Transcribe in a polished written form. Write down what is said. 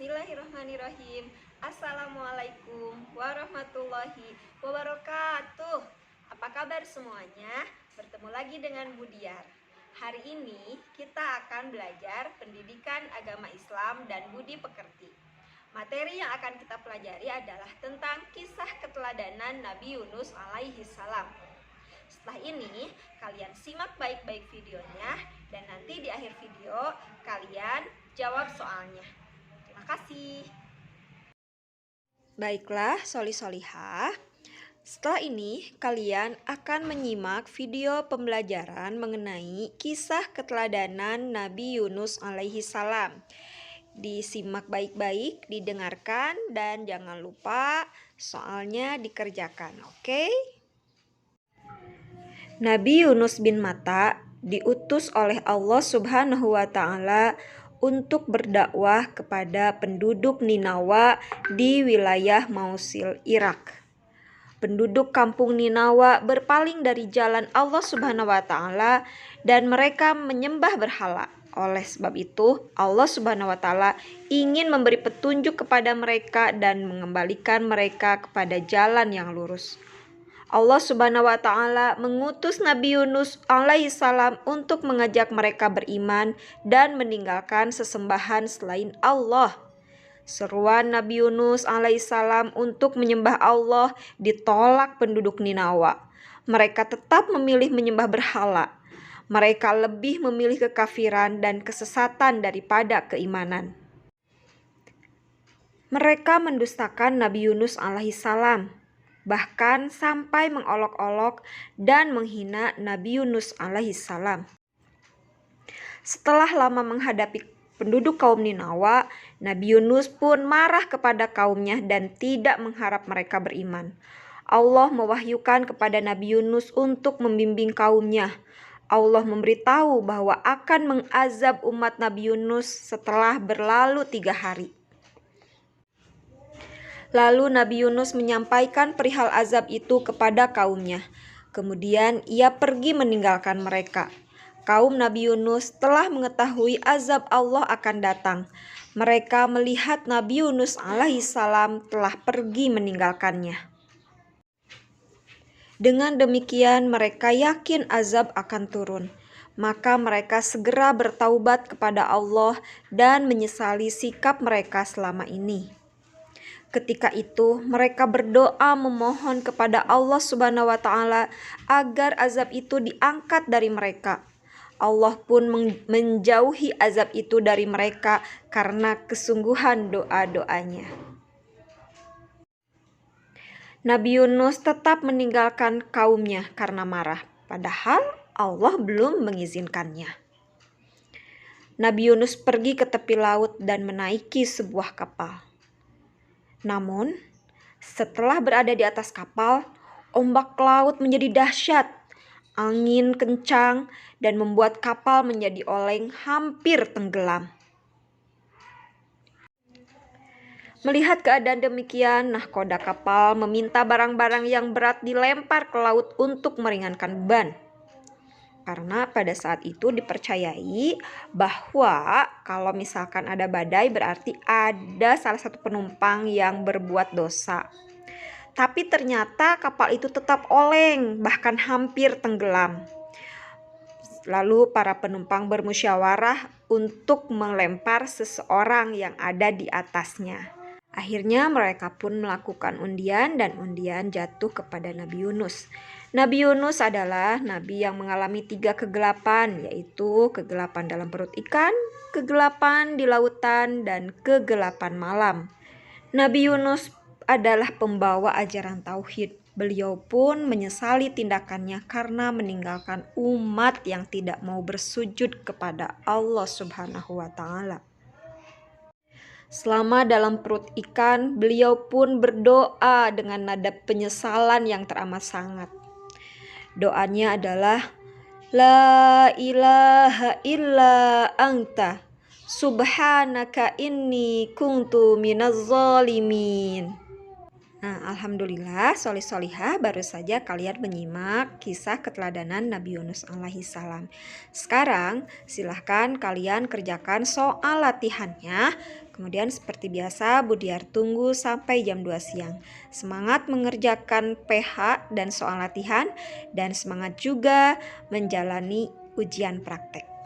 Bismillahirrahmanirrahim. Assalamualaikum warahmatullahi wabarakatuh. Apa kabar semuanya? Bertemu lagi dengan Budiar. Hari ini kita akan belajar pendidikan agama Islam dan budi pekerti. Materi yang akan kita pelajari adalah tentang kisah keteladanan Nabi Yunus alaihi salam. Setelah ini, kalian simak baik-baik videonya dan nanti di akhir video kalian jawab soalnya. Terima kasih. Baiklah, soli-solihah. Setelah ini, kalian akan menyimak video pembelajaran mengenai kisah keteladanan Nabi Yunus alaihi salam. Disimak baik-baik, didengarkan, dan jangan lupa soalnya dikerjakan, oke? Nabi Yunus bin Matta diutus oleh Allah Subhanahu wa Ta'ala untuk berdakwah kepada penduduk Ninawa di wilayah Mosul, Irak. Penduduk kampung Ninawa berpaling dari jalan Allah Subhanahu wa Ta'ala dan mereka menyembah berhala. Oleh sebab itu, Allah Subhanahu wa Ta'ala ingin memberi petunjuk kepada mereka dan mengembalikan mereka kepada jalan yang lurus. Allah Subhanahu wa Ta'ala mengutus Nabi Yunus alaihi salam untuk mengajak mereka beriman dan meninggalkan sesembahan selain Allah. Seruan Nabi Yunus alaihi salam untuk menyembah Allah ditolak penduduk Ninawa. Mereka tetap memilih menyembah berhala. Mereka lebih memilih kekafiran dan kesesatan daripada keimanan. Mereka mendustakan Nabi Yunus alaihi salam, bahkan sampai mengolok-olok dan menghina Nabi Yunus alaihi salam. Setelah lama menghadapi penduduk kaum Ninawa, Nabi Yunus pun marah kepada kaumnya dan tidak mengharap mereka beriman. Allah mewahyukan kepada Nabi Yunus untuk membimbing kaumnya. Allah memberitahu bahwa akan mengazab umat Nabi Yunus setelah berlalu 3 hari. Lalu Nabi Yunus menyampaikan perihal azab itu kepada kaumnya. Kemudian ia pergi meninggalkan mereka. Kaum Nabi Yunus telah mengetahui azab Allah akan datang. Mereka melihat Nabi Yunus alaihi salam telah pergi meninggalkannya. Dengan demikian mereka yakin azab akan turun. Maka mereka segera bertaubat kepada Allah dan menyesali sikap mereka selama ini. Ketika itu mereka berdoa memohon kepada Allah Subhanahu wa Ta'ala agar azab itu diangkat dari mereka. Allah pun menjauhi azab itu dari mereka karena kesungguhan doa-doanya. Nabi Yunus tetap meninggalkan kaumnya karena marah, padahal Allah belum mengizinkannya. Nabi Yunus pergi ke tepi laut dan menaiki sebuah kapal. Namun, setelah berada di atas kapal, ombak laut menjadi dahsyat, angin kencang, dan membuat kapal menjadi oleng hampir tenggelam. Melihat keadaan demikian, nahkoda kapal meminta barang-barang yang berat dilempar ke laut untuk meringankan beban. Karena pada saat itu dipercayai bahwa kalau misalkan ada badai berarti ada salah satu penumpang yang berbuat dosa. Tapi ternyata kapal itu tetap oleng, bahkan hampir tenggelam. Lalu para penumpang bermusyawarah untuk melempar seseorang yang ada di atasnya. Akhirnya mereka pun melakukan undian dan undian jatuh kepada Nabi Yunus. Nabi Yunus adalah nabi yang mengalami 3 kegelapan, yaitu kegelapan dalam perut ikan, kegelapan di lautan, dan kegelapan malam. Nabi Yunus adalah pembawa ajaran tauhid. Beliau pun menyesali tindakannya karena meninggalkan umat yang tidak mau bersujud kepada Allah Subhanahu wa Ta'ala. Selama dalam perut ikan, beliau pun berdoa dengan nada penyesalan yang teramat sangat. Doanya adalah, La ilaha illa anta, subhanaka inni kuntu minaz zalimin. Nah, alhamdulillah, solih-solihah, baru saja kalian menyimak kisah keteladanan Nabi Yunus alaihi salam. Sekarang, silahkan kalian kerjakan soal latihannya. Kemudian seperti biasa, Budiar tunggu sampai jam 2 siang. Semangat mengerjakan PH dan soal latihan, dan semangat juga menjalani ujian praktek.